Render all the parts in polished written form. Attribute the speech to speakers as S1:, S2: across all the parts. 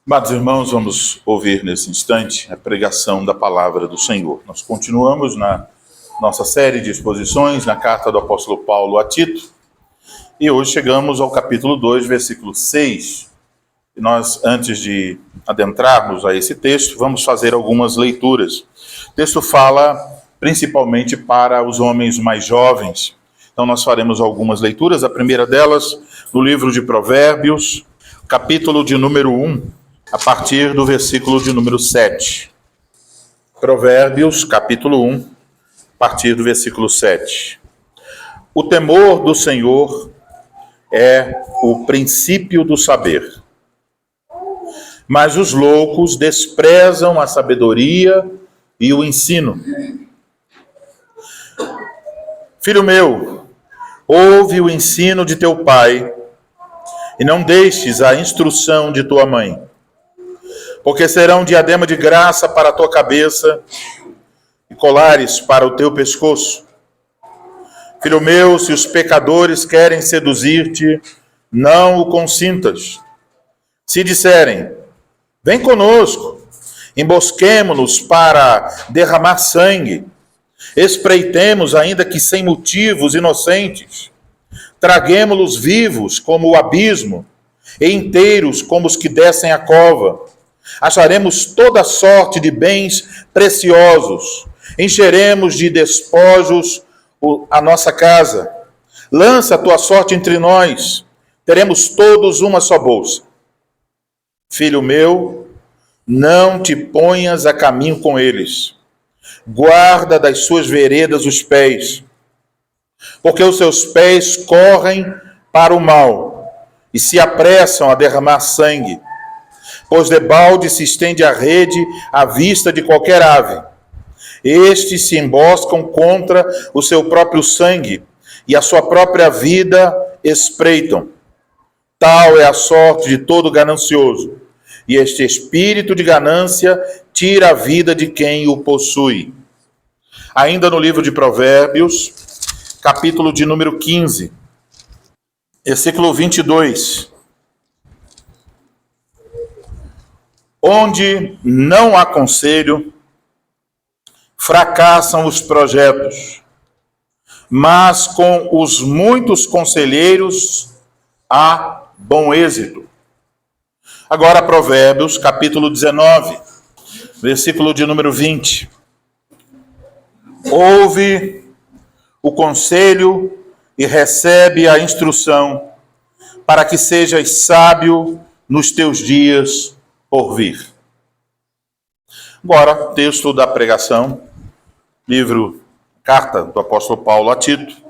S1: Amados irmãos, vamos ouvir nesse instante a pregação da palavra do Senhor. Nós continuamos na nossa série de exposições na carta do apóstolo Paulo a Tito, e hoje chegamos ao capítulo 2, versículo 6. E nós, antes de adentrarmos a esse texto, vamos fazer algumas leituras. O texto fala principalmente para os homens mais jovens. Então nós faremos algumas leituras. A primeira delas, no livro de Provérbios, capítulo de número 1, a partir do versículo de número 7. Provérbios, capítulo 1, a partir do versículo 7. O temor do Senhor é o princípio do saber, mas os loucos desprezam a sabedoria e o ensino. Filho meu, ouve o ensino de teu pai, e não deixes a instrução de tua mãe, porque serão diadema de graça para a tua cabeça e colares para o teu pescoço. Filho meu, se os pecadores querem seduzir-te, não o consintas. Se disserem, vem conosco, embosquemo-nos para derramar sangue, espreitemos, ainda que sem motivos inocentes, traguemo-los vivos como o abismo, e inteiros como os que descem a cova. Acharemos toda sorte de bens preciosos, encheremos de despojos a nossa casa. Lança a tua sorte entre nós, teremos todos uma só bolsa. Filho meu, não te ponhas a caminho com eles, guarda das suas veredas os pés, porque os seus pés correm para o mal e se apressam a derramar sangue. Pois debalde se estende a rede à vista de qualquer ave. Estes se emboscam contra o seu próprio sangue e a sua própria vida espreitam. Tal é a sorte de todo ganancioso, e este espírito de ganância tira a vida de quem o possui. Ainda no livro de Provérbios, capítulo de número 15, versículo 22. Onde não há conselho, fracassam os projetos, mas com os muitos conselheiros há bom êxito. Agora Provérbios, capítulo 19, versículo de número 20. Ouve o conselho e recebe a instrução, para que sejas sábio nos teus dias por vir. Agora, texto da pregação, carta do apóstolo Paulo a Tito,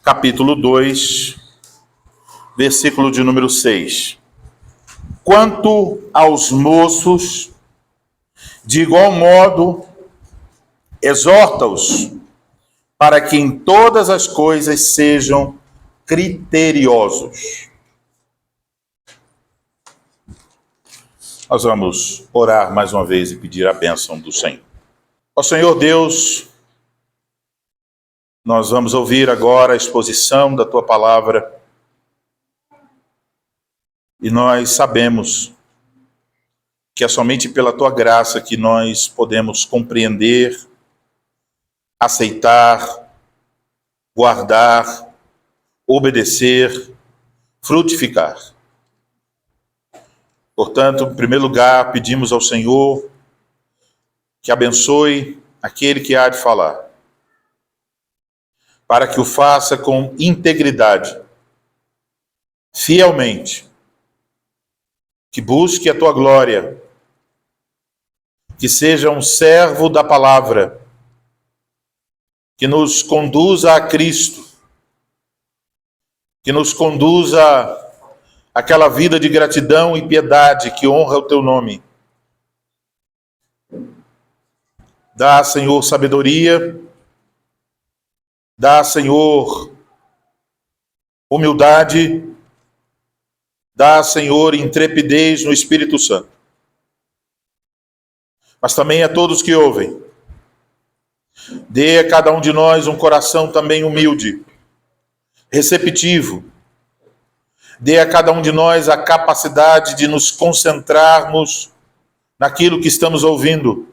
S1: capítulo 2, versículo de número 6. Quanto aos moços, de igual modo, exorta-os, para que em todas as coisas sejam criteriosos. Nós vamos orar mais uma vez e pedir a bênção do Senhor. Ó Senhor Deus, nós vamos ouvir agora a exposição da Tua palavra e nós sabemos que é somente pela Tua graça que nós podemos compreender, aceitar, guardar, obedecer, frutificar. Portanto, em primeiro lugar, pedimos ao Senhor que abençoe aquele que há de falar, para que o faça com integridade, fielmente, que busque a Tua glória, que seja um servo da palavra, que nos conduza a Cristo, que nos conduza aquela vida de gratidão e piedade que honra o Teu nome. Dá, Senhor, sabedoria, dá, Senhor, humildade, dá, Senhor, intrepidez no Espírito Santo. Mas também a todos que ouvem, dê a cada um de nós um coração também humilde, receptivo, Dê a cada um de nós a capacidade de nos concentrarmos naquilo que estamos ouvindo,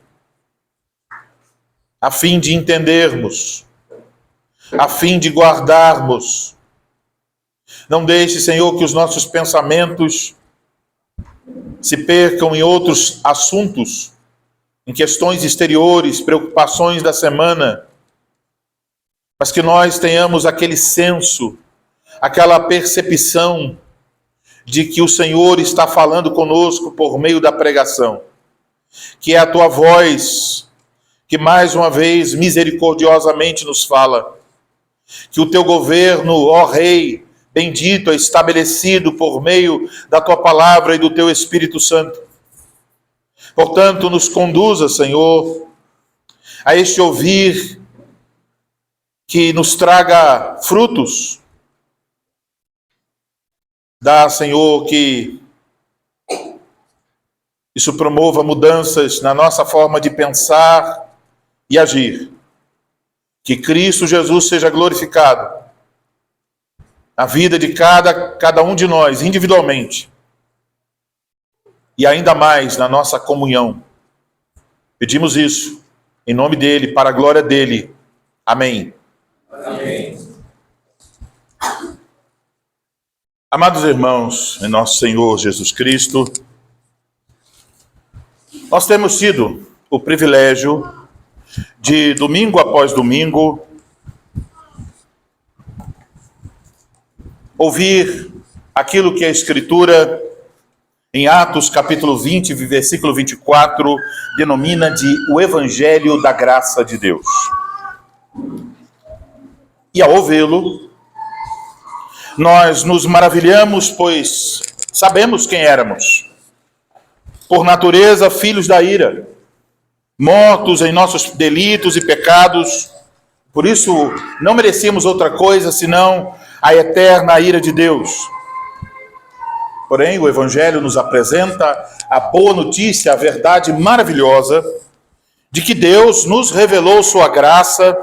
S1: a fim de entendermos, a fim de guardarmos. Não deixe, Senhor, que os nossos pensamentos se percam em outros assuntos, em questões exteriores, preocupações da semana, mas que nós tenhamos aquele senso, aquela percepção de que o Senhor está falando conosco por meio da pregação, que é a tua voz que mais uma vez misericordiosamente nos fala, que o teu governo, ó Rei, bendito é estabelecido por meio da tua palavra e do teu Espírito Santo. Portanto, nos conduza, Senhor, a este ouvir que nos traga frutos. Dá, Senhor, que isso promova mudanças na nossa forma de pensar e agir. Que Cristo Jesus seja glorificado na vida de cada um de nós, individualmente. E ainda mais na nossa comunhão. Pedimos isso em nome dele, para a glória dele. Amém.
S2: Amém.
S1: Amados irmãos, em nosso Senhor Jesus Cristo, nós temos tido o privilégio de, domingo após domingo, ouvir aquilo que a Escritura, em Atos capítulo 20, versículo 24, denomina de o Evangelho da Graça de Deus. E ao ouvi-lo, nós nos maravilhamos, pois sabemos quem éramos. Por natureza, filhos da ira, mortos em nossos delitos e pecados. Por isso, não merecíamos outra coisa senão a eterna ira de Deus. Porém, o Evangelho nos apresenta a boa notícia, a verdade maravilhosa de que Deus nos revelou sua graça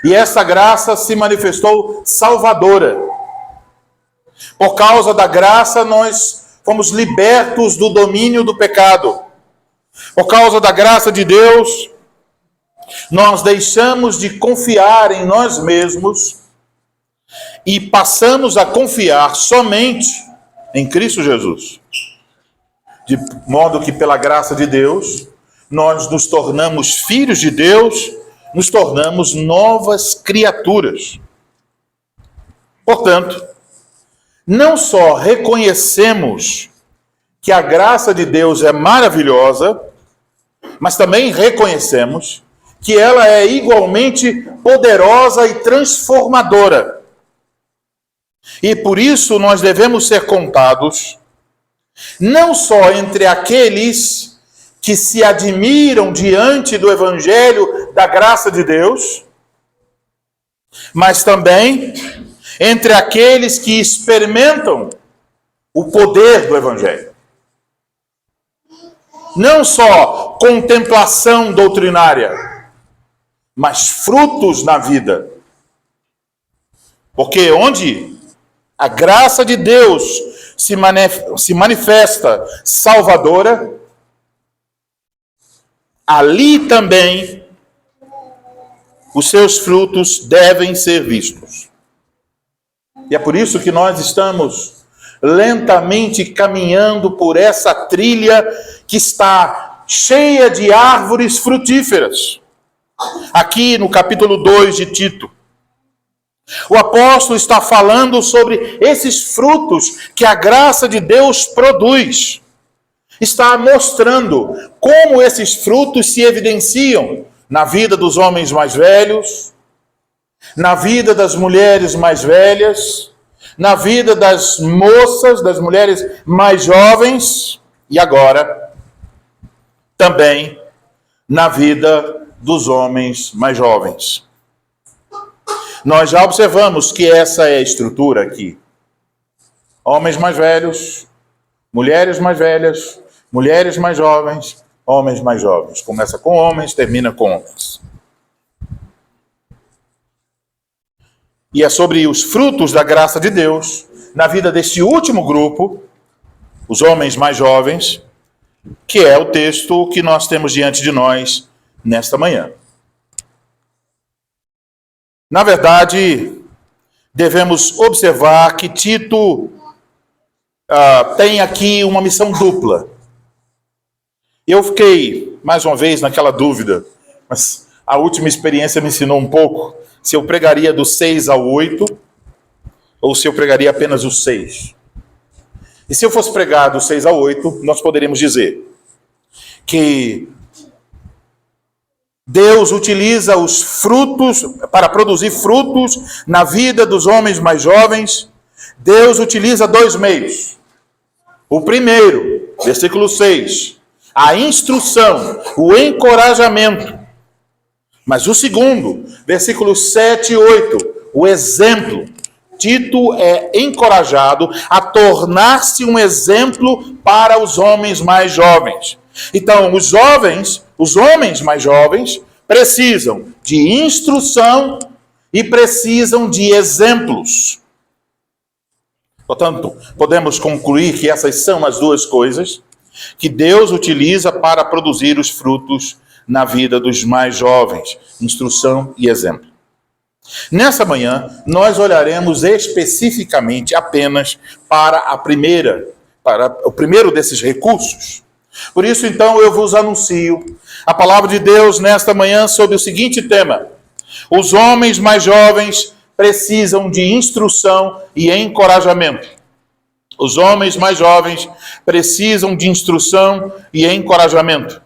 S1: e essa graça se manifestou salvadora. Por causa da graça, nós fomos libertos do domínio do pecado. Por causa da graça de Deus, nós deixamos de confiar em nós mesmos e passamos a confiar somente em Cristo Jesus. De modo que, pela graça de Deus, nós nos tornamos filhos de Deus, nos tornamos novas criaturas. Portanto, não só reconhecemos que a graça de Deus é maravilhosa, mas também reconhecemos que ela é igualmente poderosa e transformadora. E por isso nós devemos ser contados não só entre aqueles que se admiram diante do Evangelho da graça de Deus, mas também entre aqueles que experimentam o poder do Evangelho. Não só contemplação doutrinária, mas frutos na vida. Porque onde a graça de Deus se manifesta salvadora, ali também os seus frutos devem ser vistos. E é por isso que nós estamos lentamente caminhando por essa trilha que está cheia de árvores frutíferas. Aqui no capítulo 2 de Tito, o apóstolo está falando sobre esses frutos que a graça de Deus produz. Está mostrando como esses frutos se evidenciam na vida dos homens mais velhos, na vida das mulheres mais velhas, na vida das moças, das mulheres mais jovens e agora também na vida dos homens mais jovens. Nós já observamos que essa é a estrutura aqui. Homens mais velhos, mulheres mais velhas, mulheres mais jovens, homens mais jovens. Começa com homens, termina com homens. E é sobre os frutos da graça de Deus na vida deste último grupo, os homens mais jovens, que é o texto que nós temos diante de nós nesta manhã. Na verdade, devemos observar que Tito tem aqui uma missão dupla. Eu fiquei, mais uma vez, naquela dúvida, mas a última experiência me ensinou um pouco, se eu pregaria do 6 ao 8, ou se eu pregaria apenas o 6. E se eu fosse pregar do 6 ao 8, nós poderíamos dizer que Deus utiliza os frutos, para produzir frutos na vida dos homens mais jovens. Deus utiliza dois meios. O primeiro, versículo 6, a instrução, o encorajamento. Mas o segundo, versículos 7 e 8, o exemplo. Tito é encorajado a tornar-se um exemplo para os homens mais jovens. Então, os homens mais jovens, precisam de instrução e precisam de exemplos. Portanto, podemos concluir que essas são as duas coisas que Deus utiliza para produzir os frutos na vida dos mais jovens: instrução e exemplo. Nessa manhã, nós olharemos especificamente apenas para o primeiro desses recursos. Por isso, então, eu vos anuncio a palavra de Deus nesta manhã sobre o seguinte tema: os homens mais jovens precisam de instrução e encorajamento. Os homens mais jovens precisam de instrução e encorajamento.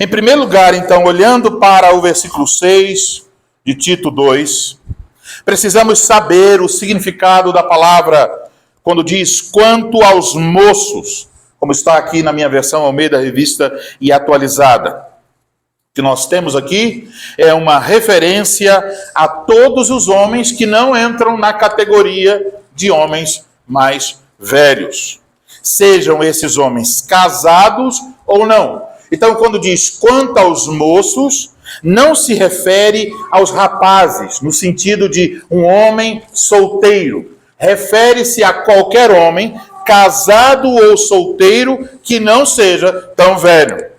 S1: Em primeiro lugar, então, olhando para o versículo 6 de Tito 2, precisamos saber o significado da palavra quando diz quanto aos moços, como está aqui na minha versão Almeida Revista e Atualizada. O que nós temos aqui é uma referência a todos os homens que não entram na categoria de homens mais velhos. Sejam esses homens casados ou não. Então, quando diz quanto aos moços, não se refere aos rapazes, no sentido de um homem solteiro. Refere-se a qualquer homem, casado ou solteiro, que não seja tão velho.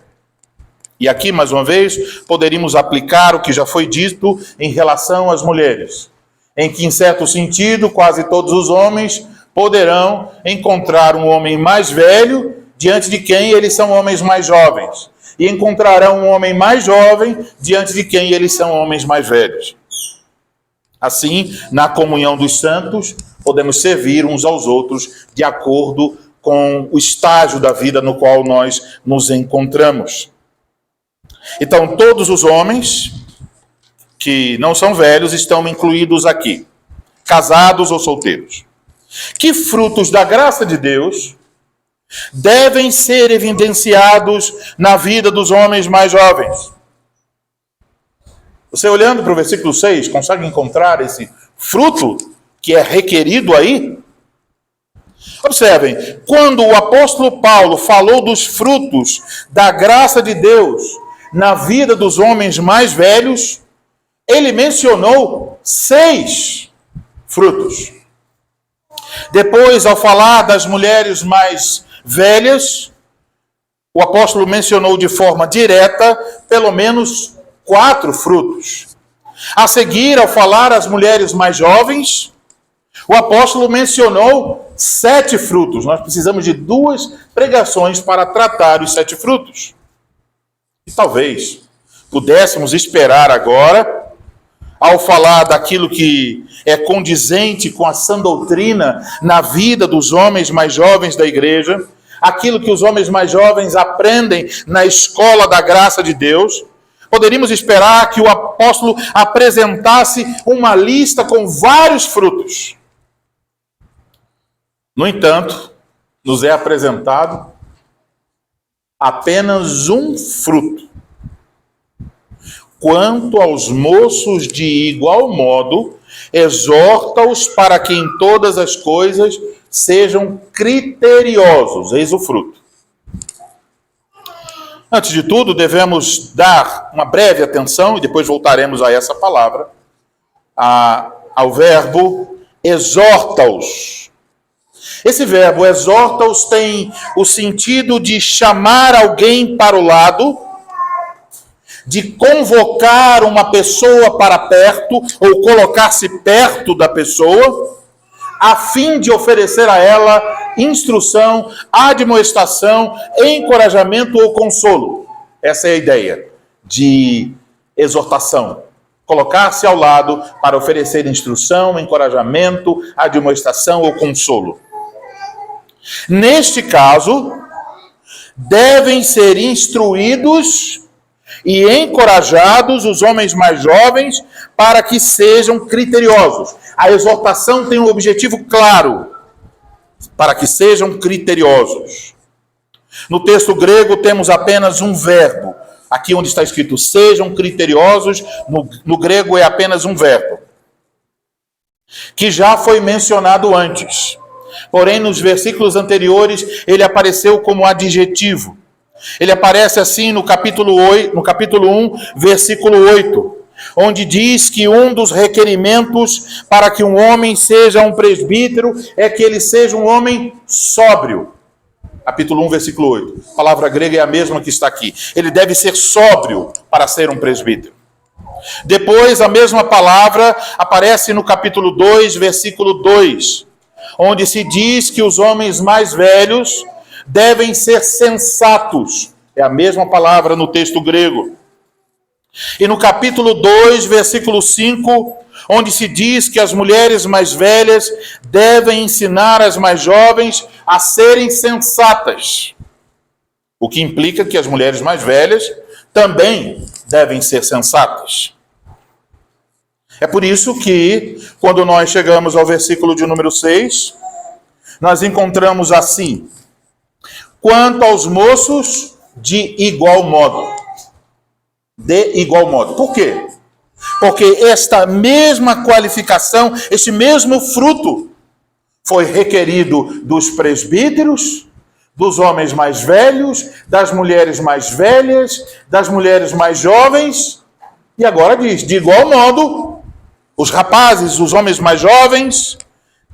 S1: E aqui, mais uma vez, poderíamos aplicar o que já foi dito em relação às mulheres, em que, em certo sentido, quase todos os homens poderão encontrar um homem mais velho diante de quem eles são homens mais jovens, e encontrarão um homem mais jovem diante de quem eles são homens mais velhos. Assim, na comunhão dos santos, podemos servir uns aos outros de acordo com o estágio da vida no qual nós nos encontramos. Então, todos os homens que não são velhos estão incluídos aqui, casados ou solteiros. Que frutos da graça de Deus devem ser evidenciados na vida dos homens mais jovens? Você, olhando para o versículo 6, consegue encontrar esse fruto que é requerido aí? Observem, quando o apóstolo Paulo falou dos frutos da graça de Deus na vida dos homens mais velhos, ele mencionou 6 frutos. Depois, ao falar das mulheres mais velhas, o apóstolo mencionou de forma direta pelo menos 4 frutos. A seguir, ao falar as mulheres mais jovens, o apóstolo mencionou 7 frutos. Nós precisamos de 2 pregações para tratar os 7 frutos. E talvez pudéssemos esperar agora, ao falar daquilo que é condizente com a sã doutrina na vida dos homens mais jovens da igreja, aquilo que os homens mais jovens aprendem na escola da graça de Deus, poderíamos esperar que o apóstolo apresentasse uma lista com vários frutos. No entanto, nos é apresentado apenas um fruto. Quanto aos moços, de igual modo, exorta-os para que em todas as coisas sejam criteriosos. Eis o fruto. Antes de tudo, devemos dar uma breve atenção, e depois voltaremos a essa palavra, ao verbo exorta-os. Esse verbo exorta-os tem o sentido de chamar alguém para o lado, de convocar uma pessoa para perto, ou colocar-se perto da pessoa, a fim de oferecer a ela instrução, admoestação, encorajamento ou consolo. Essa é a ideia de exortação. Colocar-se ao lado para oferecer instrução, encorajamento, admoestação ou consolo. Neste caso, devem ser instruídos e encorajados os homens mais jovens para que sejam criteriosos. A exortação tem um objetivo claro, para que sejam criteriosos. No texto grego temos apenas um verbo. Aqui onde está escrito sejam criteriosos, no grego é apenas um verbo, que já foi mencionado antes. Porém, nos versículos anteriores, ele apareceu como adjetivo. Ele aparece assim no capítulo 1, versículo 8, onde diz que um dos requerimentos para que um homem seja um presbítero é que ele seja um homem sóbrio. Capítulo 1, versículo 8. A palavra grega é a mesma que está aqui. Ele deve ser sóbrio para ser um presbítero. Depois, a mesma palavra aparece no capítulo 2, versículo 2, onde se diz que os homens mais velhos devem ser sensatos. É a mesma palavra no texto grego. E no capítulo 2, versículo 5, onde se diz que as mulheres mais velhas devem ensinar as mais jovens a serem sensatas. O que implica que as mulheres mais velhas também devem ser sensatas. É por isso que, quando nós chegamos ao versículo de número 6, nós encontramos assim: quanto aos moços, de igual modo. De igual modo. Por quê? Porque esta mesma qualificação, este mesmo fruto, foi requerido dos presbíteros, dos homens mais velhos, das mulheres mais velhas, das mulheres mais jovens, e agora diz, de igual modo, os rapazes, os homens mais jovens,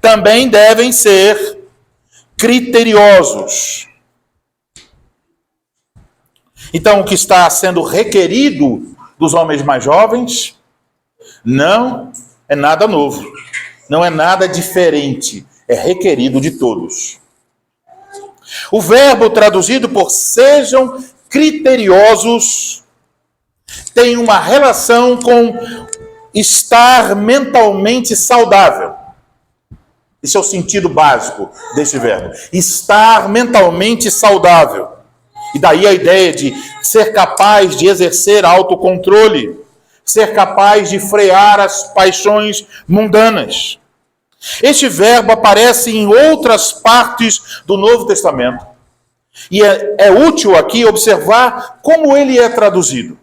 S1: também devem ser criteriosos. Então, o que está sendo requerido dos homens mais jovens não é nada novo, não é nada diferente, é requerido de todos. O verbo traduzido por sejam criteriosos tem uma relação com estar mentalmente saudável. Esse é o sentido básico desse verbo. Estar mentalmente saudável. E daí a ideia de ser capaz de exercer autocontrole, ser capaz de frear as paixões mundanas. Este verbo aparece em outras partes do Novo Testamento. E é útil aqui observar como ele é traduzido.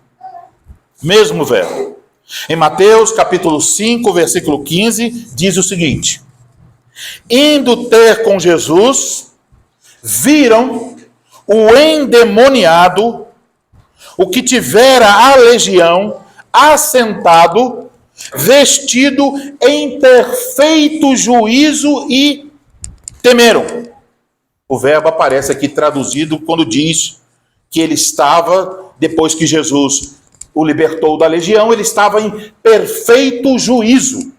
S1: Mesmo verbo. Em Mateus capítulo 5, versículo 15, diz o seguinte: indo ter com Jesus, viram o endemoniado, o que tivera a legião, assentado, vestido em perfeito juízo e temeram. O verbo aparece aqui traduzido quando diz que ele estava, depois que Jesus o libertou da legião, ele estava em perfeito juízo.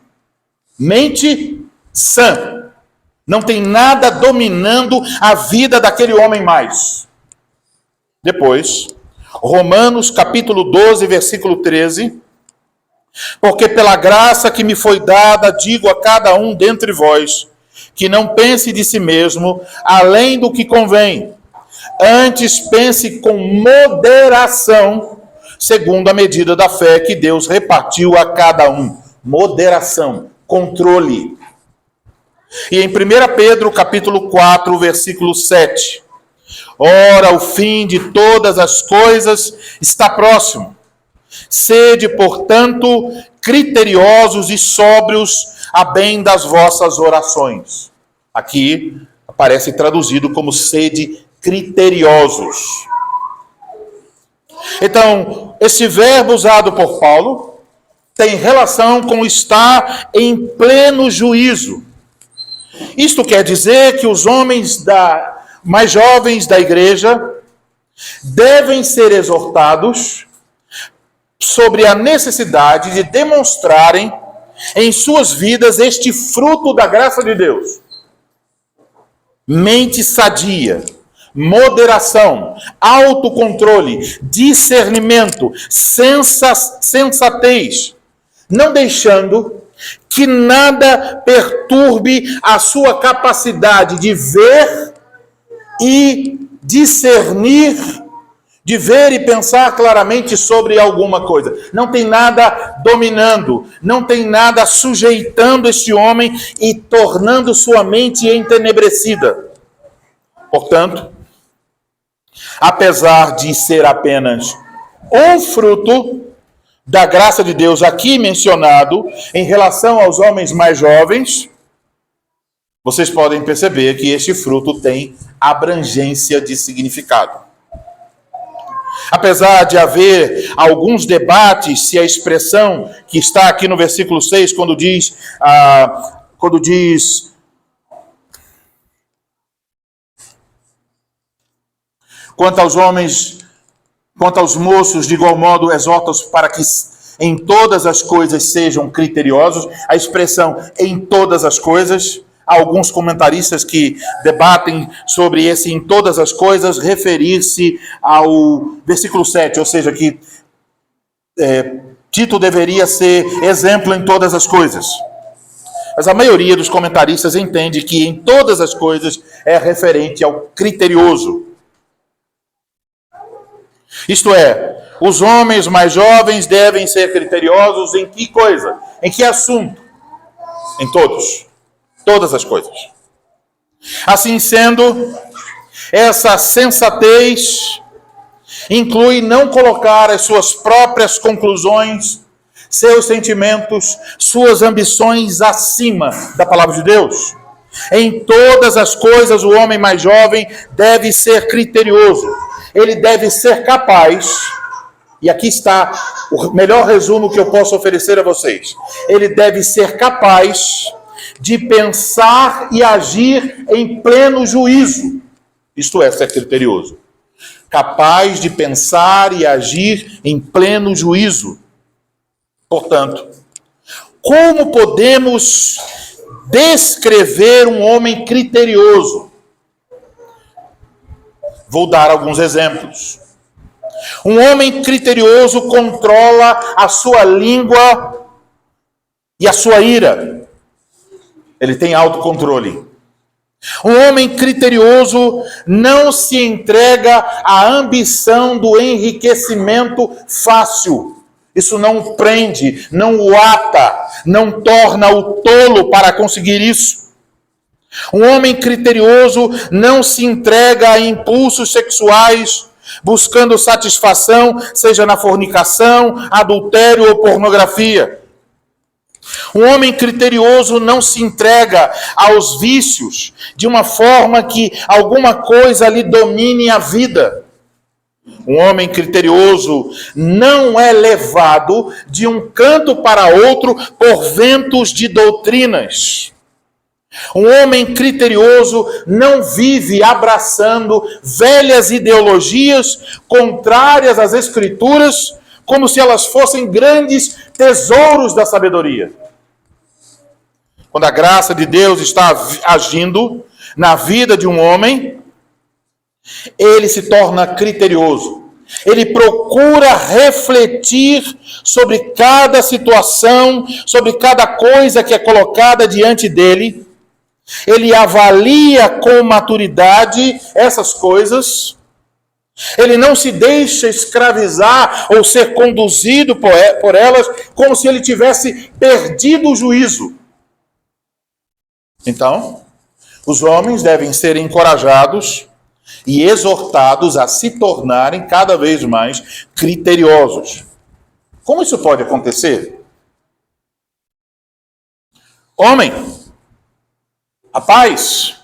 S1: Mente sã. Não tem nada dominando a vida daquele homem mais. Depois, Romanos capítulo 12, versículo 13. Porque pela graça que me foi dada, digo a cada um dentre vós, que não pense de si mesmo além do que convém. Antes pense com moderação, segundo a medida da fé que Deus repartiu a cada um. Moderação, controle. E em 1 Pedro, capítulo 4, versículo 7. Ora, o fim de todas as coisas está próximo. Sede, portanto, criteriosos e sóbrios a bem das vossas orações. Aqui aparece traduzido como sede criteriosos. Então, esse verbo usado por Paulo tem relação com estar em pleno juízo. Isto quer dizer que os homens mais jovens da igreja devem ser exortados sobre a necessidade de demonstrarem em suas vidas este fruto da graça de Deus. Mente sadia, moderação, autocontrole, discernimento, sensatez, não deixando que nada perturbe a sua capacidade de ver e discernir, de ver e pensar claramente sobre alguma coisa. Não tem nada dominando, não tem nada sujeitando este homem e tornando sua mente entenebrecida. Portanto, apesar de ser apenas um fruto da graça de Deus aqui mencionado em relação aos homens mais jovens, vocês podem perceber que este fruto tem abrangência de significado. Apesar de haver alguns debates se a expressão que está aqui no versículo 6, quando diz quanto aos homens, quanto aos moços, de igual modo, exorta-os para que em todas as coisas sejam criteriosos. A expressão em todas as coisas, há alguns comentaristas que debatem sobre esse em todas as coisas, referir-se ao versículo 7, ou seja, que Tito deveria ser exemplo em todas as coisas. Mas a maioria dos comentaristas entende que em todas as coisas é referente ao criterioso. Isto é, os homens mais jovens devem ser criteriosos em que coisa? Em que assunto? Em todos. Todas as coisas. Assim sendo, essa sensatez inclui não colocar as suas próprias conclusões, seus sentimentos, suas ambições acima da palavra de Deus. Em todas as coisas, o homem mais jovem deve ser criterioso. Ele deve ser capaz, e aqui está o melhor resumo que eu posso oferecer a vocês. Ele deve ser capaz de pensar e agir em pleno juízo. Isto é, ser criterioso. Capaz de pensar e agir em pleno juízo. Portanto, como podemos descrever um homem criterioso? Vou dar alguns exemplos. Um homem criterioso controla a sua língua e a sua ira. Ele tem autocontrole. Um homem criterioso não se entrega à ambição do enriquecimento fácil. Isso não o prende, não o ata, não torna o tolo para conseguir isso. Um homem criterioso não se entrega a impulsos sexuais, buscando satisfação, seja na fornicação, adultério ou pornografia. Um homem criterioso não se entrega aos vícios de uma forma que alguma coisa lhe domine a vida. Um homem criterioso não é levado de um canto para outro por ventos de doutrinas. Um homem criterioso não vive abraçando velhas ideologias contrárias às Escrituras, como se elas fossem grandes tesouros da sabedoria. Quando a graça de Deus está agindo na vida de um homem, ele se torna criterioso. Ele procura refletir sobre cada situação, sobre cada coisa que é colocada diante dele. Ele avalia com maturidade essas coisas. Ele não se deixa escravizar ou ser conduzido por elas como se ele tivesse perdido o juízo. Então, os homens devem ser encorajados e exortados a se tornarem cada vez mais criteriosos. Como isso pode acontecer? Homem, rapaz,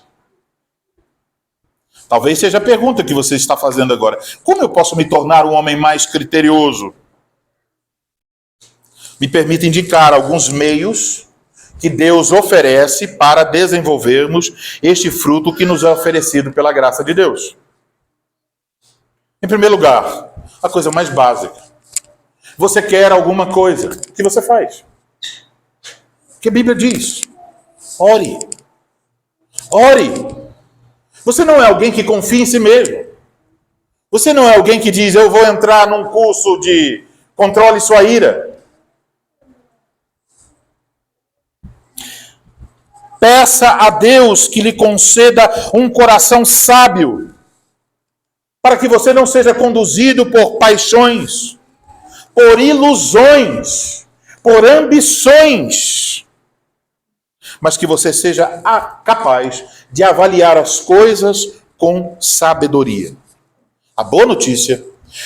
S1: talvez seja a pergunta que você está fazendo agora. Como eu posso me tornar um homem mais criterioso? Me permita indicar alguns meios que Deus oferece para desenvolvermos este fruto que nos é oferecido pela graça de Deus. Em primeiro lugar, a coisa mais básica. Você quer alguma coisa, o que você faz? O que a Bíblia diz? Ore. Ore. Você não é alguém que confia em si mesmo. Você não é alguém que diz, eu vou entrar num curso de controle sua ira. Peça a Deus que lhe conceda um coração sábio, para que você não seja conduzido por paixões, por ilusões, por ambições, mas que você seja capaz de avaliar as coisas com sabedoria. A boa notícia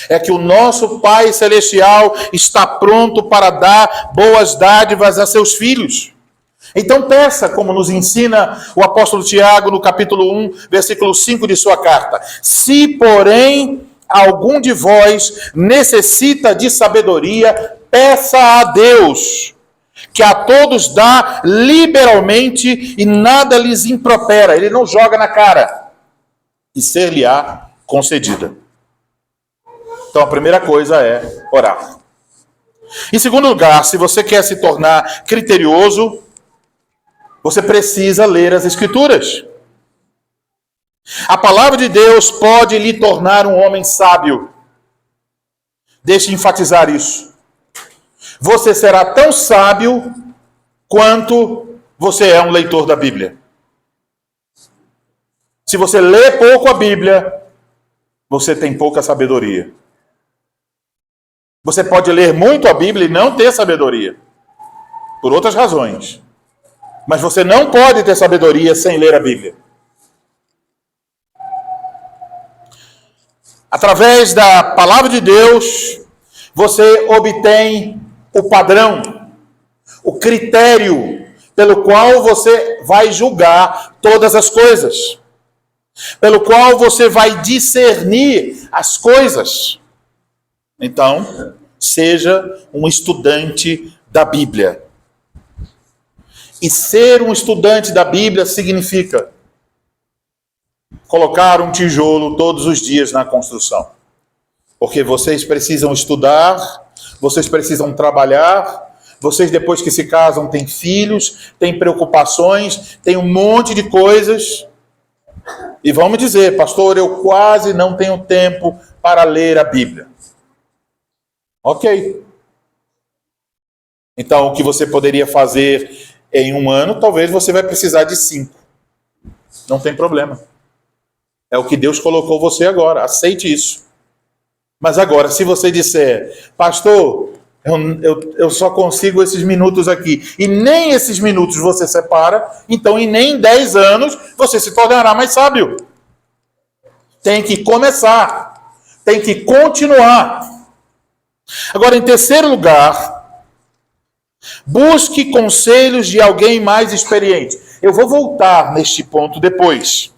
S1: é que o nosso Pai Celestial está pronto para dar boas dádivas a seus filhos. Então peça, como nos ensina o apóstolo Tiago no capítulo 1, versículo 5 de sua carta. Se, porém, algum de vós necessita de sabedoria, peça a Deus, que a todos dá liberalmente e nada lhes impropera. Ele não joga na cara. E ser-lhe-á concedida. Então a primeira coisa é orar. Em segundo lugar, se você quer se tornar criterioso, você precisa ler as Escrituras. A palavra de Deus pode lhe tornar um homem sábio. Deixe eu enfatizar isso. Você será tão sábio quanto você é um leitor da Bíblia. Se você lê pouco a Bíblia, você tem pouca sabedoria. Você pode ler muito a Bíblia e não ter sabedoria, por outras razões. Mas você não pode ter sabedoria sem ler a Bíblia. Através da palavra de Deus, você obtém o padrão, o critério pelo qual você vai julgar todas as coisas, pelo qual você vai discernir as coisas. Então, seja um estudante da Bíblia. E ser um estudante da Bíblia significa colocar um tijolo todos os dias na construção. Porque vocês precisam estudar, vocês precisam trabalhar, vocês depois que se casam têm filhos, têm preocupações, têm um monte de coisas. E vão me dizer, pastor, eu quase não tenho tempo para ler a Bíblia. Ok. Então, o que você poderia fazer em um ano, talvez você vai precisar de 5. Não tem problema. É o que Deus colocou você agora. Aceite isso. Mas agora, se você disser, pastor, eu só consigo esses minutos aqui, e nem esses minutos você separa, então e nem em 10 anos você se tornará mais sábio. Tem que começar. Tem que continuar. Agora, em terceiro lugar, busque conselhos de alguém mais experiente. Eu vou voltar neste ponto depois.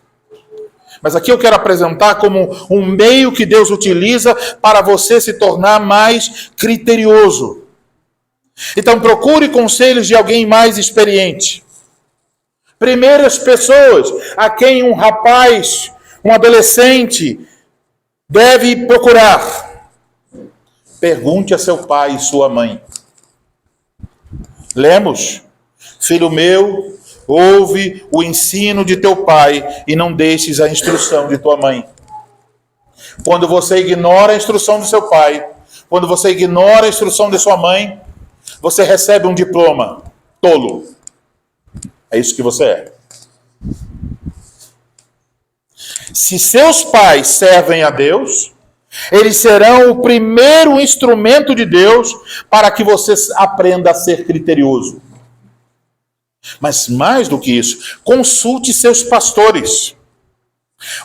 S1: Mas aqui eu quero apresentar como um meio que Deus utiliza para você se tornar mais criterioso. Então, procure conselhos de alguém mais experiente. Primeiras pessoas a quem um rapaz, um adolescente, deve procurar. Pergunte a seu pai e sua mãe. Lemos, filho meu, ouve o ensino de teu pai e não deixes a instrução de tua mãe. Quando você ignora a instrução do seu pai, quando você ignora a instrução de sua mãe, você recebe um diploma tolo. É isso que você é. Se seus pais servem a Deus, eles serão o primeiro instrumento de Deus para que você aprenda a ser criterioso. Mas mais do que isso, consulte seus pastores.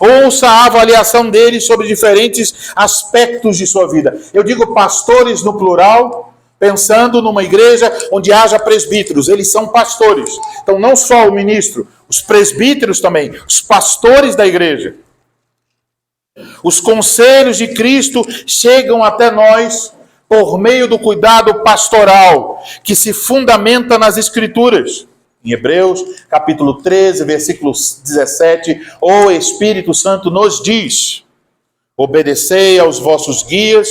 S1: Ouça a avaliação deles sobre diferentes aspectos de sua vida. Eu digo pastores no plural, pensando numa igreja onde haja presbíteros. Eles são pastores. Então não só o ministro, os presbíteros também, os pastores da igreja. Os conselhos de Cristo chegam até nós por meio do cuidado pastoral, que se fundamenta nas Escrituras. Em Hebreus, capítulo 13, versículo 17, o Espírito Santo nos diz: obedecei aos vossos guias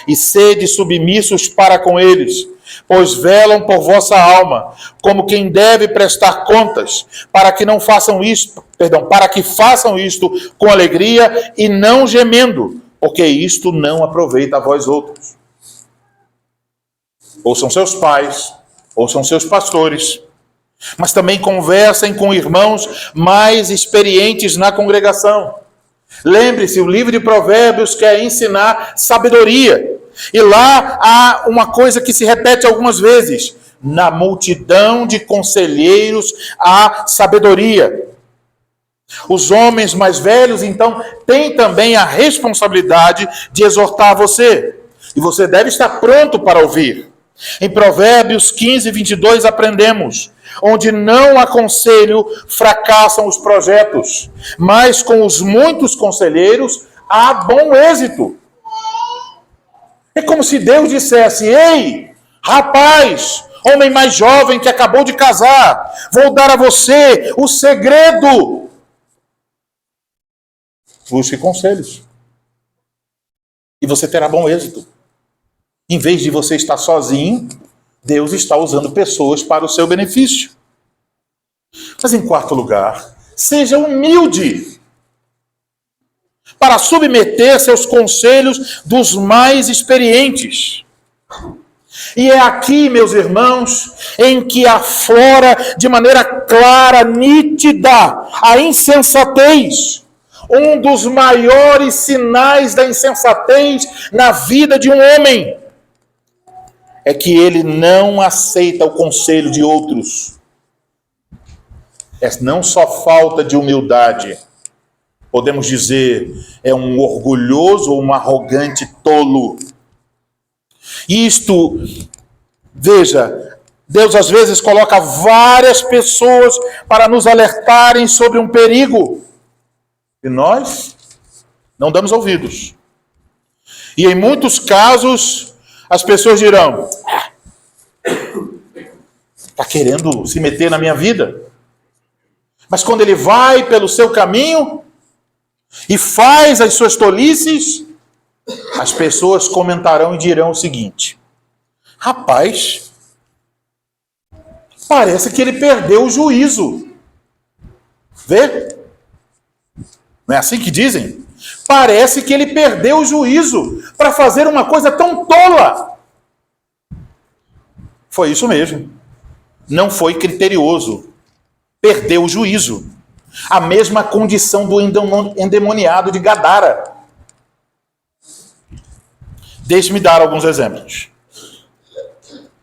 S1: e sede submissos para com eles, pois velam por vossa alma, como quem deve prestar contas, para que façam isto com alegria e não gemendo, porque isto não aproveita a vós outros. Ouçam seus pais, ouçam seus pastores, mas também conversem com irmãos mais experientes na congregação. Lembre-se, o livro de Provérbios quer ensinar sabedoria. E lá há uma coisa que se repete algumas vezes: na multidão de conselheiros há sabedoria. Os homens mais velhos, então, têm também a responsabilidade de exortar você. E você deve estar pronto para ouvir. Em Provérbios 15, 22, aprendemos: onde não há conselho, fracassam os projetos, mas com os muitos conselheiros há bom êxito. É como se Deus dissesse: ei, rapaz, homem mais jovem que acabou de casar, vou dar a você o segredo. Busque conselhos. E você terá bom êxito. Em vez de você estar sozinho, Deus está usando pessoas para o seu benefício. Mas em quarto lugar, seja humilde para submeter-se aos conselhos dos mais experientes. E é aqui, meus irmãos, em que aflora de maneira clara, nítida, a insensatez. Um dos maiores sinais da insensatez na vida de um homem é que ele não aceita o conselho de outros. É não só falta de humildade, podemos dizer, é um orgulhoso ou um arrogante tolo. Isto, veja, Deus às vezes coloca várias pessoas para nos alertarem sobre um perigo. E nós não damos ouvidos. E em muitos casos, as pessoas dirão: está querendo se meter na minha vida. Mas quando ele vai pelo seu caminho e faz as suas tolices, as pessoas comentarão e dirão o seguinte: rapaz, parece que ele perdeu o juízo. Vê? Não é assim que dizem? Parece que ele perdeu o juízo para fazer uma coisa tão tola. Foi isso mesmo. Não foi criterioso. Perdeu o juízo. A mesma condição do endemoniado de Gadara. Deixe-me dar alguns exemplos.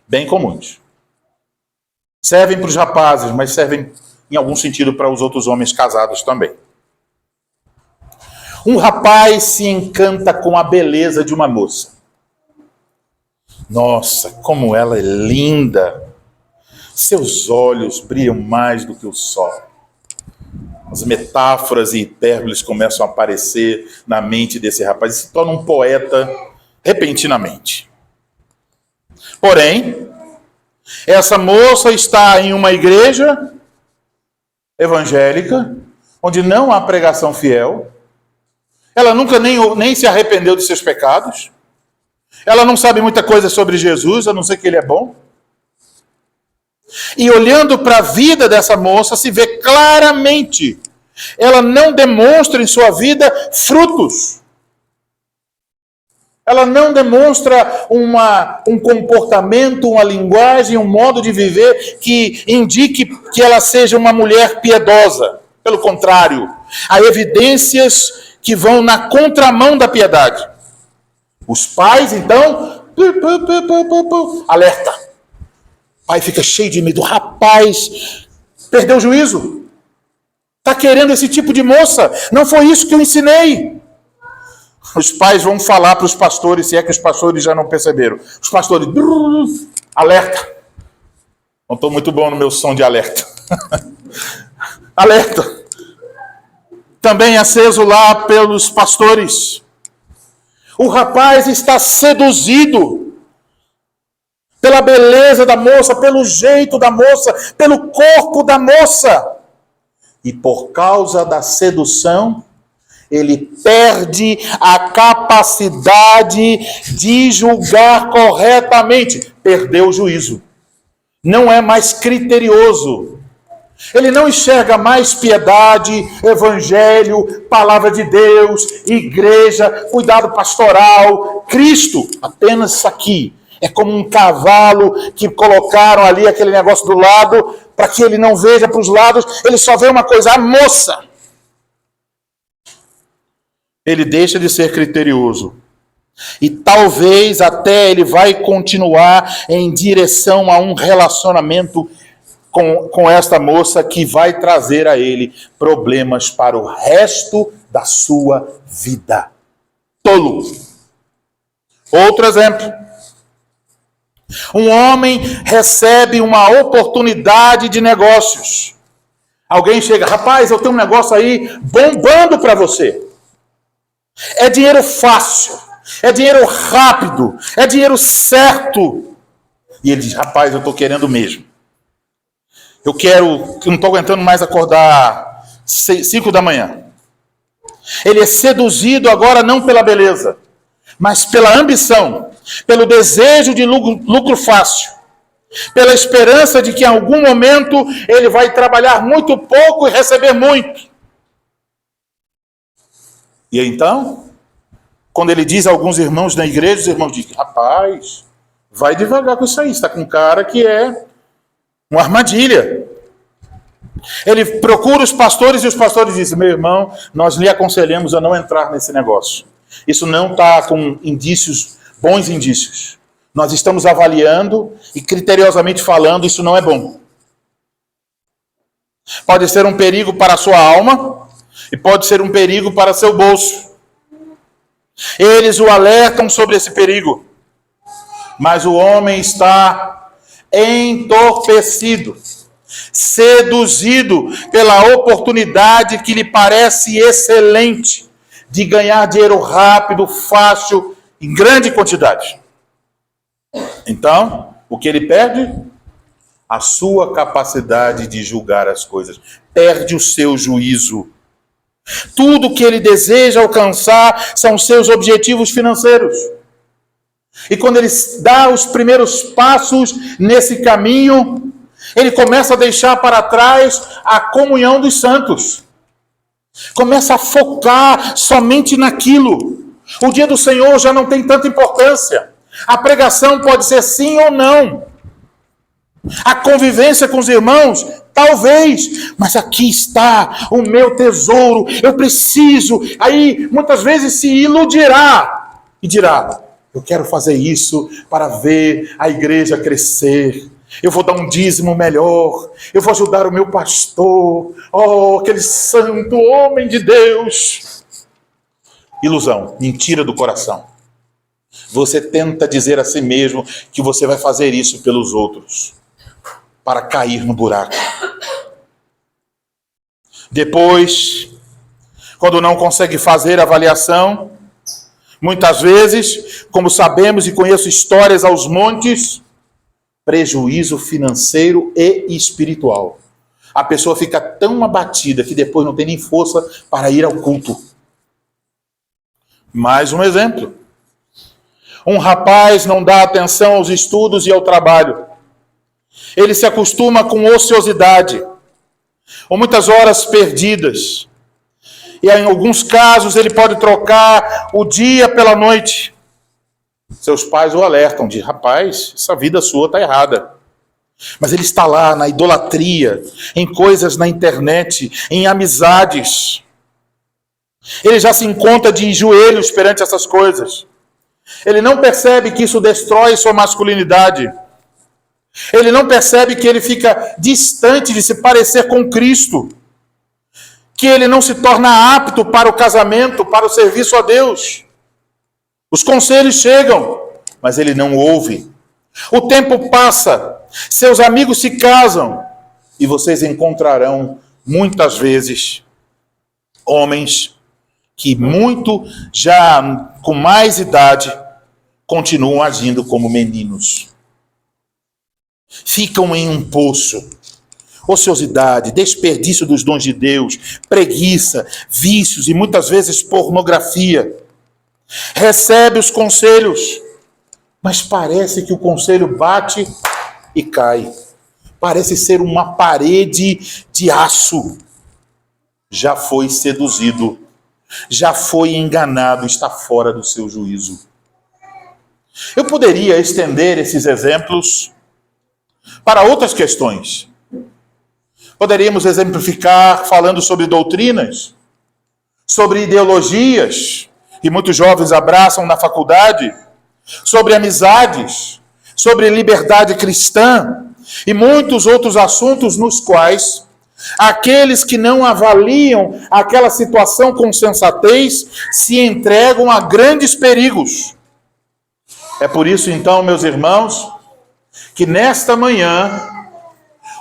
S1: Bem comuns. Servem para os rapazes, mas servem em algum sentido para os outros homens casados também. Um rapaz se encanta com a beleza de uma moça. Nossa, como ela é linda! Seus olhos brilham mais do que o sol. As metáforas e hipérboles começam a aparecer na mente desse rapaz e se torna um poeta repentinamente. Porém, essa moça está em uma igreja evangélica, onde não há pregação fiel. Ela nunca nem se arrependeu de seus pecados. Ela não sabe muita coisa sobre Jesus, a não ser que ele é bom. E olhando para a vida dessa moça, se vê claramente, ela não demonstra em sua vida frutos. Ela não demonstra um comportamento, uma linguagem, um modo de viver que indique que ela seja uma mulher piedosa. Pelo contrário, há evidências que vão na contramão da piedade. Os pais, então, alerta. O pai fica cheio de medo. Rapaz, perdeu o juízo. Está querendo esse tipo de moça. Não foi isso que eu ensinei. Os pais vão falar para os pastores, se é que os pastores já não perceberam. Os pastores, alerta. Não estou muito bom no meu som de alerta. Alerta. Também aceso lá pelos pastores. O rapaz está seduzido pela beleza da moça, pelo jeito da moça, pelo corpo da moça. E por causa da sedução, ele perde a capacidade de julgar corretamente. Perdeu o juízo. Não é mais criterioso. Ele não enxerga mais piedade, evangelho, palavra de Deus, igreja, cuidado pastoral, Cristo. Apenas isso aqui. É como um cavalo que colocaram ali aquele negócio do lado, para que ele não veja para os lados, ele só vê uma coisa, a moça. Ele deixa de ser criterioso. E talvez até ele vai continuar em direção a um relacionamento com esta moça que vai trazer a ele problemas para o resto da sua vida. Tolo. Outro exemplo. Um homem recebe uma oportunidade de negócios. Alguém chega, rapaz, eu tenho um negócio aí bombando para você. É dinheiro fácil, é dinheiro rápido, é dinheiro certo. E ele diz, rapaz, eu estou querendo mesmo. Eu não estou aguentando mais acordar 5 da manhã. Ele é seduzido agora não pela beleza, mas pela ambição, pelo desejo de lucro fácil, pela esperança de que em algum momento ele vai trabalhar muito pouco e receber muito. E então, quando ele diz a alguns irmãos da igreja, os irmãos dizem, rapaz, vai devagar com isso aí, está com um cara que é uma armadilha. Ele procura os pastores e os pastores dizem, meu irmão, nós lhe aconselhamos a não entrar nesse negócio. Isso não está com indícios, bons indícios. Nós estamos avaliando e criteriosamente falando, isso não é bom. Pode ser um perigo para a sua alma e pode ser um perigo para seu bolso. Eles o alertam sobre esse perigo. Mas o homem está entorpecido, seduzido pela oportunidade que lhe parece excelente de ganhar dinheiro rápido, fácil, em grande quantidade. Então, o que ele perde? A sua capacidade de julgar as coisas. Perde o seu juízo. Tudo que ele deseja alcançar são seus objetivos financeiros. E quando ele dá os primeiros passos nesse caminho, ele começa a deixar para trás a comunhão dos santos. Começa a focar somente naquilo. O dia do Senhor já não tem tanta importância. A pregação pode ser sim ou não. A convivência com os irmãos, talvez. Mas aqui está o meu tesouro. Eu preciso. Aí, muitas vezes, se iludirá. E dirá, eu quero fazer isso para ver a igreja crescer. Eu vou dar um dízimo melhor. Eu vou ajudar o meu pastor. Oh, aquele santo homem de Deus. Ilusão, mentira do coração. Você tenta dizer a si mesmo que você vai fazer isso pelos outros, para cair no buraco. Depois, quando não consegue fazer a avaliação, muitas vezes, como sabemos e conheço histórias aos montes, prejuízo financeiro e espiritual. A pessoa fica tão abatida que depois não tem nem força para ir ao culto. Mais um exemplo. Um rapaz não dá atenção aos estudos e ao trabalho. Ele se acostuma com ociosidade, ou muitas horas perdidas. E em alguns casos ele pode trocar o dia pela noite. Seus pais o alertam de, rapaz, essa vida sua está errada. Mas ele está lá na idolatria, em coisas na internet, em amizades. Ele já se encontra de joelhos perante essas coisas. Ele não percebe que isso destrói sua masculinidade. Ele não percebe que ele fica distante de se parecer com Cristo. Que ele não se torna apto para o casamento, para o serviço a Deus. Os conselhos chegam, mas ele não ouve. O tempo passa, seus amigos se casam, e vocês encontrarão, muitas vezes, homens que muito, já com mais idade, continuam agindo como meninos. ficam em um poço. Ociosidade, desperdício dos dons de Deus, preguiça, vícios e muitas vezes pornografia. Recebe os conselhos, mas parece que o conselho bate e cai. Parece ser uma parede de aço. Já foi seduzido, já foi enganado, está fora do seu juízo. Eu poderia estender esses exemplos para outras questões. Poderíamos exemplificar falando sobre doutrinas, sobre ideologias, que muitos jovens abraçam na faculdade, sobre amizades, sobre liberdade cristã e muitos outros assuntos nos quais aqueles que não avaliam aquela situação com sensatez se entregam a grandes perigos. É por isso, então, meus irmãos, que nesta manhã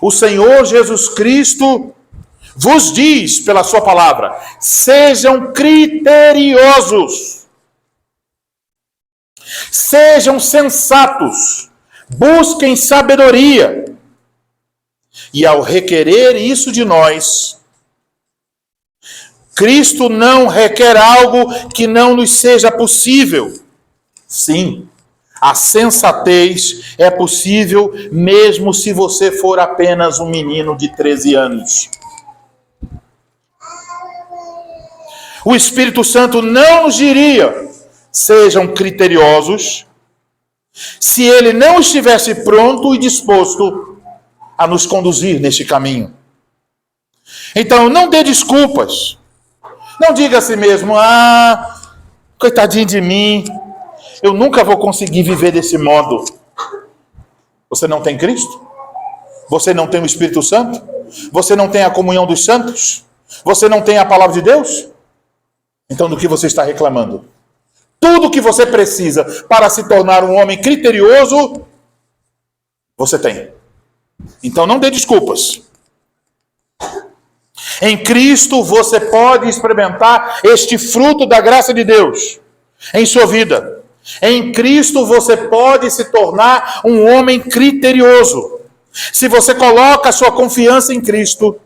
S1: o Senhor Jesus Cristo vos diz pela sua palavra: sejam criteriosos, sejam sensatos, busquem sabedoria. E ao requerer isso de nós, Cristo não requer algo que não nos seja possível. Sim, a sensatez é possível mesmo se você for apenas um menino de 13 anos. O Espírito Santo não nos diria: sejam criteriosos, se ele não estivesse pronto e disposto a nos conduzir neste caminho. Então, não dê desculpas. Não diga a si mesmo: coitadinho de mim, eu nunca vou conseguir viver desse modo. Você não tem Cristo? Você não tem o Espírito Santo? Você não tem a comunhão dos santos? Você não tem a palavra de Deus? Então, do que você está reclamando? Tudo o que você precisa para se tornar um homem criterioso, você tem. Então, não dê desculpas. Em Cristo, você pode experimentar este fruto da graça de Deus em sua vida. Em Cristo você pode se tornar um homem criterioso. Se você coloca a sua confiança em Cristo,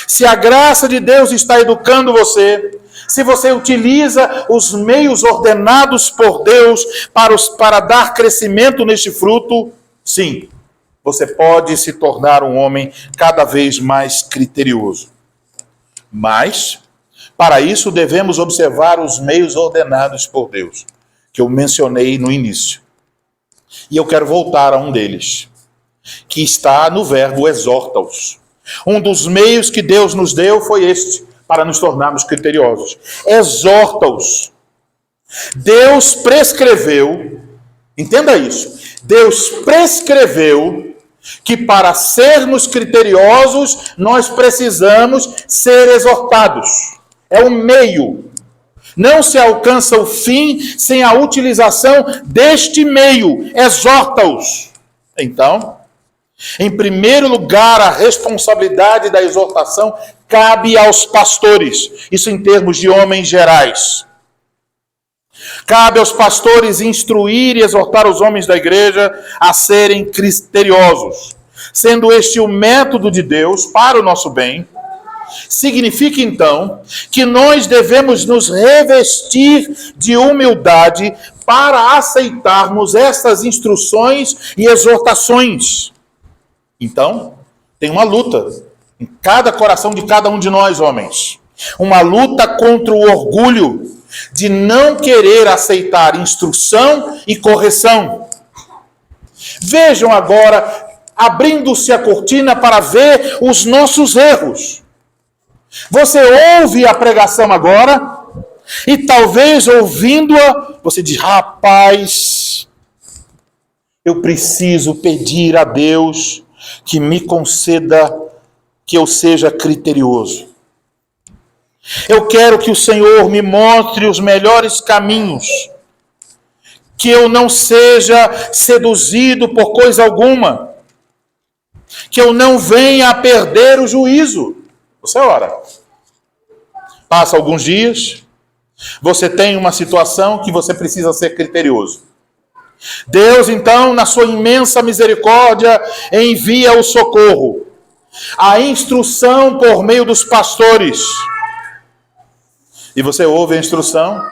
S1: se a graça de Deus está educando você, se você utiliza os meios ordenados por Deus para dar crescimento neste fruto, sim, você pode se tornar um homem cada vez mais criterioso. Mas, para isso, devemos observar os meios ordenados por Deus, que eu mencionei no início. E eu quero voltar a um deles, que está no verbo exorta-os. Um dos meios que Deus nos deu foi este, para nos tornarmos criteriosos. Exorta-os. Deus prescreveu, entenda isso, Deus prescreveu que para sermos criteriosos, nós precisamos ser exortados. É um meio. Não se alcança o fim sem a utilização deste meio. Exorta-os. Então, em primeiro lugar, a responsabilidade da exortação cabe aos pastores. Isso em termos de homens gerais. Cabe aos pastores instruir e exortar os homens da igreja a serem criteriosos. Sendo este o método de Deus para o nosso bem, significa então que nós devemos nos revestir de humildade para aceitarmos estas instruções e exortações. Então, tem uma luta em cada coração de cada um de nós, homens. Uma luta contra o orgulho de não querer aceitar instrução e correção. Vejam agora, abrindo-se a cortina para ver os nossos erros. Você ouve a pregação agora e talvez ouvindo-a, você diz: rapaz, eu preciso pedir a Deus que me conceda que eu seja criterioso. Eu quero que o Senhor me mostre os melhores caminhos, que eu não seja seduzido por coisa alguma, que eu não venha a perder o juízo. Você ora. Passa alguns dias, você tem uma situação que você precisa ser criterioso. Deus, então, na sua imensa misericórdia, envia o socorro, a instrução por meio dos pastores. E você ouve a instrução,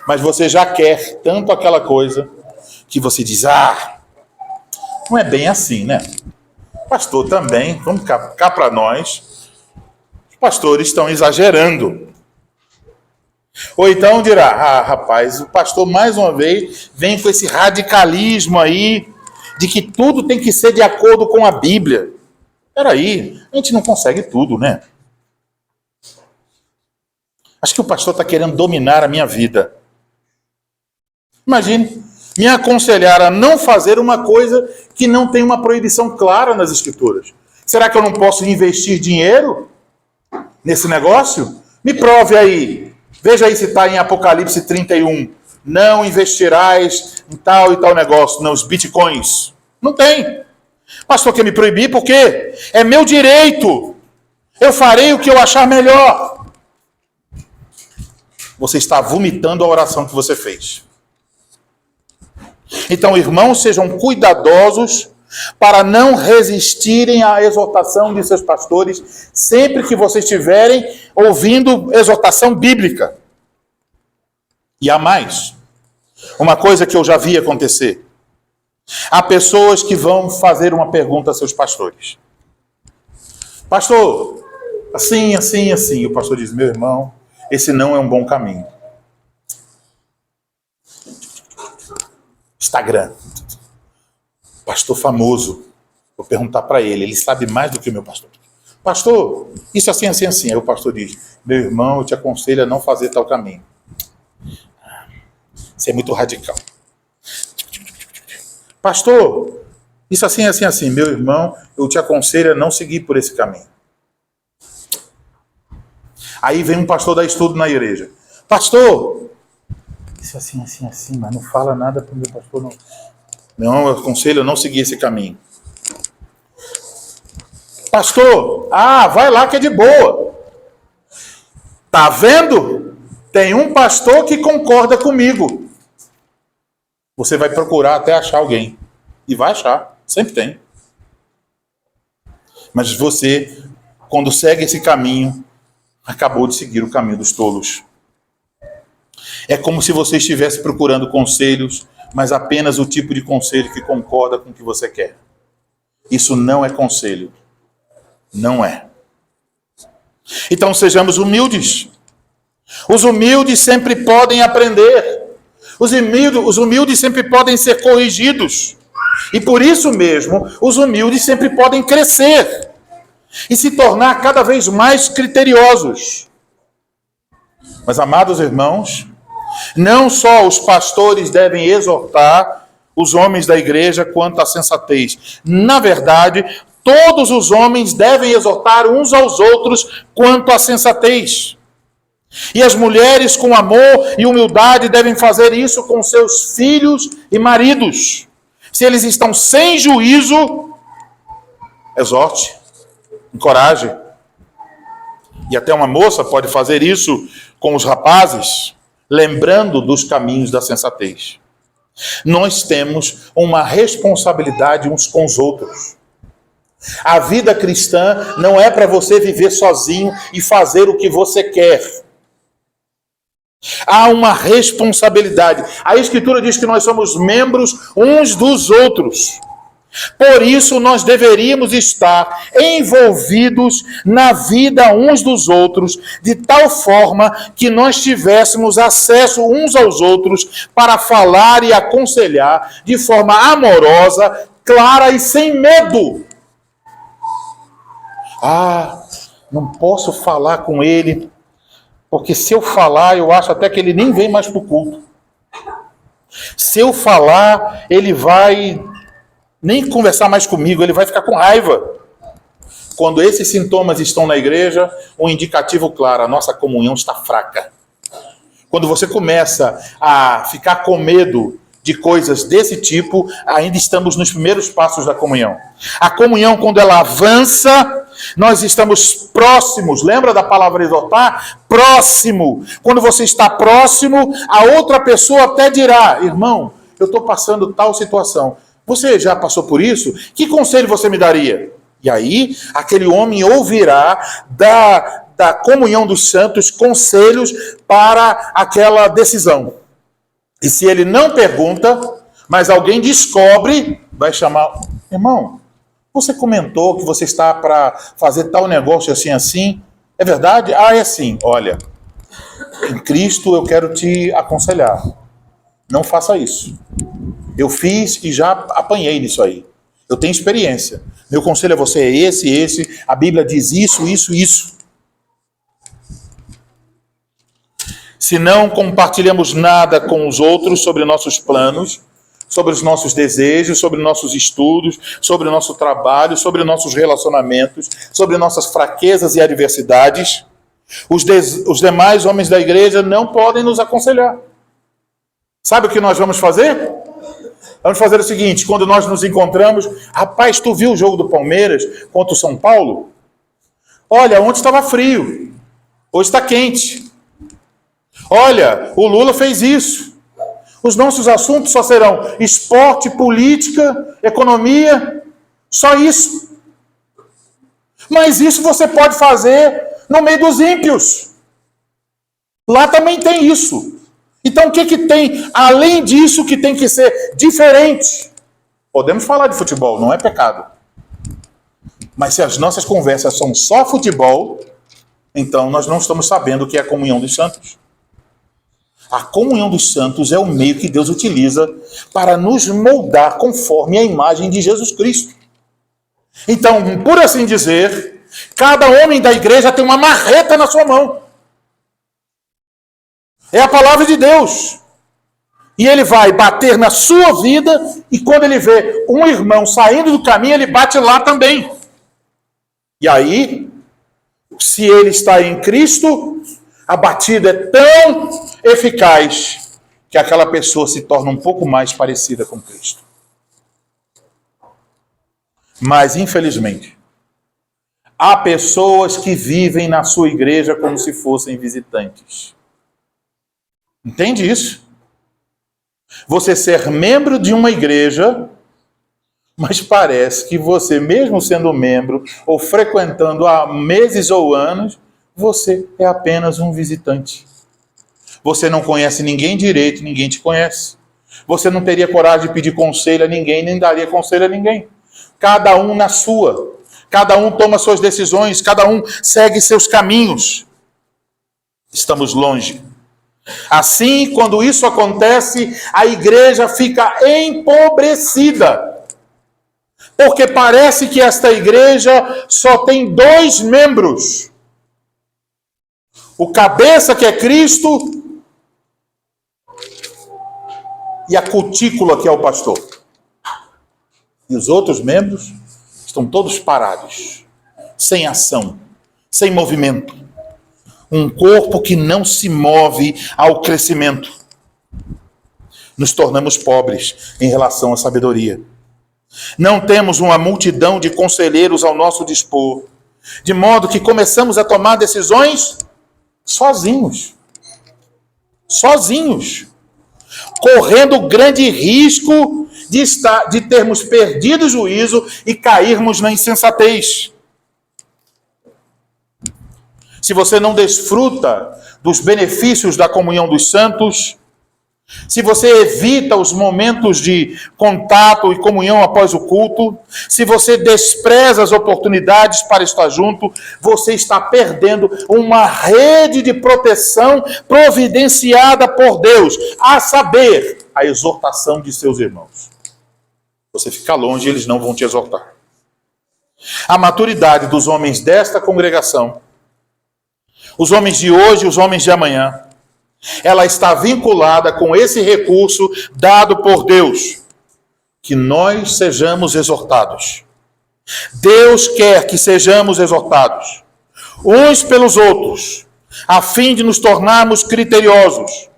S1: mas você já quer tanto aquela coisa que você diz, não é bem assim, né? Pastor também, vamos cá para nós, os pastores estão exagerando. Ou então dirá, rapaz, o pastor mais uma vez vem com esse radicalismo aí, de que tudo tem que ser de acordo com a Bíblia. Peraí, a gente não consegue tudo, né? Acho que o pastor está querendo dominar a minha vida. Imagine, me aconselhar a não fazer uma coisa que não tem uma proibição clara nas Escrituras. Será que eu não posso investir dinheiro nesse negócio? Me prove aí. Veja aí se está em Apocalipse 31. Não investirás em tal e tal negócio, nos bitcoins. Não tem. Pastor quer me proibir por quê? É meu direito. Eu farei o que eu achar melhor. Você está vomitando a oração que você fez. Então, irmãos, sejam cuidadosos para não resistirem à exortação de seus pastores sempre que vocês estiverem ouvindo exortação bíblica. E há mais. Uma coisa que eu já vi acontecer. Há pessoas que vão fazer uma pergunta a seus pastores. Pastor, assim, assim, assim. E o pastor diz, meu irmão, esse não é um bom caminho. Instagram. Pastor famoso. Vou perguntar para ele sabe mais do que o meu pastor. Pastor, isso assim, assim, assim. Aí o pastor diz, meu irmão, eu te aconselho a não fazer tal caminho. Isso é muito radical. Pastor, isso assim, assim, assim. Meu irmão, eu te aconselho a não seguir por esse caminho. Aí vem um pastor dar estudo na igreja. Pastor, isso assim, assim, assim, mas não fala nada para o meu pastor, não. Não, eu aconselho a não seguir esse caminho. Pastor, vai lá que é de boa. Tá vendo? Tem um pastor que concorda comigo. Você vai procurar até achar alguém. E vai achar, sempre tem. Mas você, quando segue esse caminho, acabou de seguir o caminho dos tolos. É como se você estivesse procurando conselhos, mas apenas o tipo de conselho que concorda com o que você quer. Isso não é conselho. Não é. Então sejamos humildes. Os humildes sempre podem aprender. Os humildes sempre podem ser corrigidos. E por isso mesmo, os humildes sempre podem crescer e se tornar cada vez mais criteriosos. Mas, amados irmãos, não só os pastores devem exortar os homens da igreja quanto à sensatez. Na verdade, todos os homens devem exortar uns aos outros quanto à sensatez. E as mulheres, com amor e humildade, devem fazer isso com seus filhos e maridos. Se eles estão sem juízo, exorte, encoraje. E até uma moça pode fazer isso com os rapazes, lembrando dos caminhos da sensatez. Nós temos uma responsabilidade uns com os outros. A vida cristã não é para você viver sozinho e fazer o que você quer. Há uma responsabilidade. A Escritura diz que nós somos membros uns dos outros. Por isso, nós deveríamos estar envolvidos na vida uns dos outros, de tal forma que nós tivéssemos acesso uns aos outros para falar e aconselhar de forma amorosa, clara e sem medo. Não posso falar com ele, porque se eu falar, eu acho até que ele nem vem mais para o culto. Se eu falar, ele vai nem conversar mais comigo, ele vai ficar com raiva. Quando esses sintomas estão na igreja, um indicativo claro, a nossa comunhão está fraca. Quando você começa a ficar com medo de coisas desse tipo, ainda estamos nos primeiros passos da comunhão. A comunhão, quando ela avança, nós estamos próximos. Lembra da palavra exortar? Próximo. Quando você está próximo, a outra pessoa até dirá, irmão, eu estou passando tal situação. Você já passou por isso? Que conselho você me daria? E aí, aquele homem ouvirá da comunhão dos santos conselhos para aquela decisão. E se ele não pergunta, mas alguém descobre, vai chamar: irmão, você comentou que você está para fazer tal negócio assim, assim. É verdade? Ah, é assim. Olha, em Cristo eu quero te aconselhar. Não faça isso. Eu fiz e já apanhei nisso aí. Eu tenho experiência. Meu conselho a você é esse. A Bíblia diz isso, isso, isso. Se não compartilhamos nada com os outros sobre nossos planos, sobre os nossos desejos, sobre nossos estudos, sobre o nosso trabalho, sobre nossos relacionamentos, sobre nossas fraquezas e adversidades, os demais homens da igreja não podem nos aconselhar. Sabe o que nós vamos fazer? Vamos fazer o seguinte: quando nós nos encontramos, rapaz, tu viu o jogo do Palmeiras contra o São Paulo? Olha, ontem estava frio, hoje está quente. Olha, o Lula fez isso. Os nossos assuntos só serão esporte, política, economia, só isso. Mas isso você pode fazer no meio dos ímpios. Lá também tem isso. Então o que tem, além disso, que tem que ser diferente? Podemos falar de futebol, não é pecado. Mas se as nossas conversas são só futebol, então nós não estamos sabendo o que é a comunhão dos santos. A comunhão dos santos é o meio que Deus utiliza para nos moldar conforme a imagem de Jesus Cristo. Então, por assim dizer, cada homem da igreja tem uma marreta na sua mão. É a palavra de Deus. E ele vai bater na sua vida, e quando ele vê um irmão saindo do caminho, ele bate lá também. E aí, se ele está em Cristo, a batida é tão eficaz que aquela pessoa se torna um pouco mais parecida com Cristo. Mas, infelizmente, há pessoas que vivem na sua igreja como se fossem visitantes. Entende isso? Você ser membro de uma igreja, mas parece que você, mesmo sendo membro ou frequentando há meses ou anos, você é apenas um visitante. Você não conhece ninguém direito, ninguém te conhece. Você não teria coragem de pedir conselho a ninguém, nem daria conselho a ninguém. Cada um na sua. Cada um toma suas decisões, cada um segue seus caminhos. Estamos longe. Assim, quando isso acontece, a igreja fica empobrecida. Porque parece que esta igreja só tem 2 membros. O cabeça, que é Cristo, e a cutícula, que é o pastor. E os outros membros estão todos parados, sem ação, sem movimento. Um corpo que não se move ao crescimento. Nos tornamos pobres em relação à sabedoria. Não temos uma multidão de conselheiros ao nosso dispor, de modo que começamos a tomar decisões sozinhos, correndo grande risco de termos perdido o juízo e cairmos na insensatez. Se você não desfruta dos benefícios da comunhão dos santos, se você evita os momentos de contato e comunhão após o culto, se você despreza as oportunidades para estar junto, você está perdendo uma rede de proteção providenciada por Deus, a saber, a exortação de seus irmãos. Você fica longe e eles não vão te exortar. A maturidade dos homens desta congregação, os homens de hoje, os homens de amanhã, ela está vinculada com esse recurso dado por Deus, que nós sejamos exortados. Deus quer que sejamos exortados, uns pelos outros, a fim de nos tornarmos criteriosos,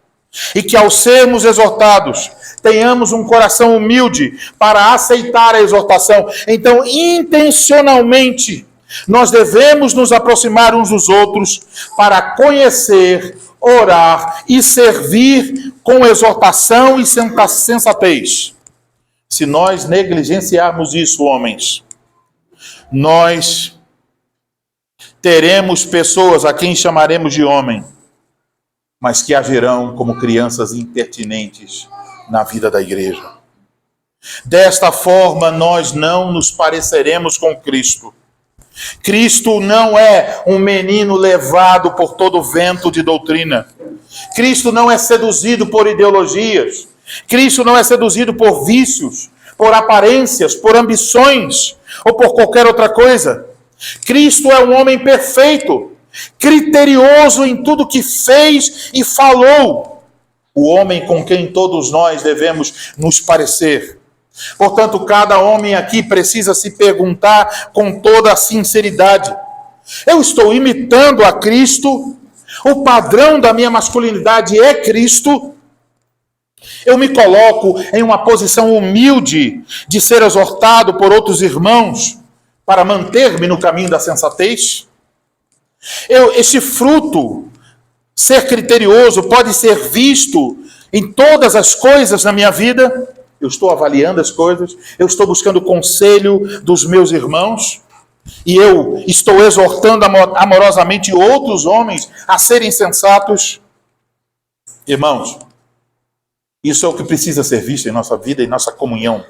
S1: e que ao sermos exortados, tenhamos um coração humilde para aceitar a exortação. Então, intencionalmente, nós devemos nos aproximar uns dos outros para conhecer, orar e servir com exortação e sensatez. Se nós negligenciarmos isso, homens, nós teremos pessoas a quem chamaremos de homem, mas que agirão como crianças impertinentes na vida da igreja. Desta forma, nós não nos pareceremos com Cristo. Cristo não é um menino levado por todo vento de doutrina. Cristo não é seduzido por ideologias. Cristo não é seduzido por vícios, por aparências, por ambições ou por qualquer outra coisa. Cristo é um homem perfeito, criterioso em tudo que fez e falou. O homem com quem todos nós devemos nos parecer. Portanto, cada homem aqui precisa se perguntar com toda a sinceridade: eu estou imitando a Cristo? O padrão da minha masculinidade é Cristo? Eu me coloco em uma posição humilde de ser exortado por outros irmãos para manter-me no caminho da sensatez? Este fruto, ser criterioso, pode ser visto em todas as coisas na minha vida? Eu estou avaliando as coisas, eu estou buscando conselho dos meus irmãos, e eu estou exortando amorosamente outros homens a serem sensatos. Irmãos, isso é o que precisa ser visto em nossa vida, em nossa comunhão.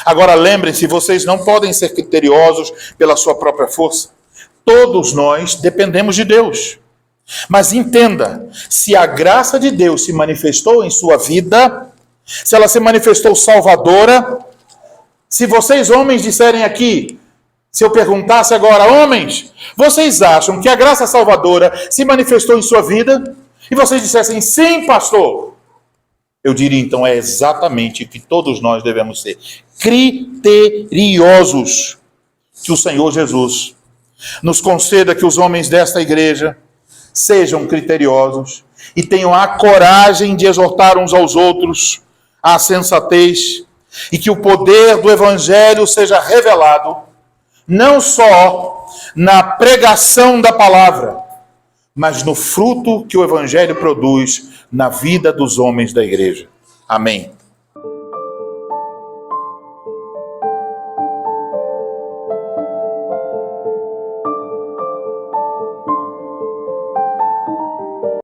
S1: Agora lembrem-se, vocês não podem ser criteriosos pela sua própria força. Todos nós dependemos de Deus. Mas entenda, se a graça de Deus se manifestou em sua vida, se ela se manifestou salvadora, se vocês homens disserem aqui, se eu perguntasse agora, homens, vocês acham que a graça salvadora se manifestou em sua vida? E vocês dissessem, sim, pastor. Eu diria, então, é exatamente o que todos nós devemos ser. Criteriosos. Que o Senhor Jesus nos conceda que os homens desta igreja sejam criteriosos e tenham a coragem de exortar uns aos outros à sensatez, e que o poder do Evangelho seja revelado não só na pregação da palavra, mas no fruto que o Evangelho produz na vida dos homens da igreja. Amém.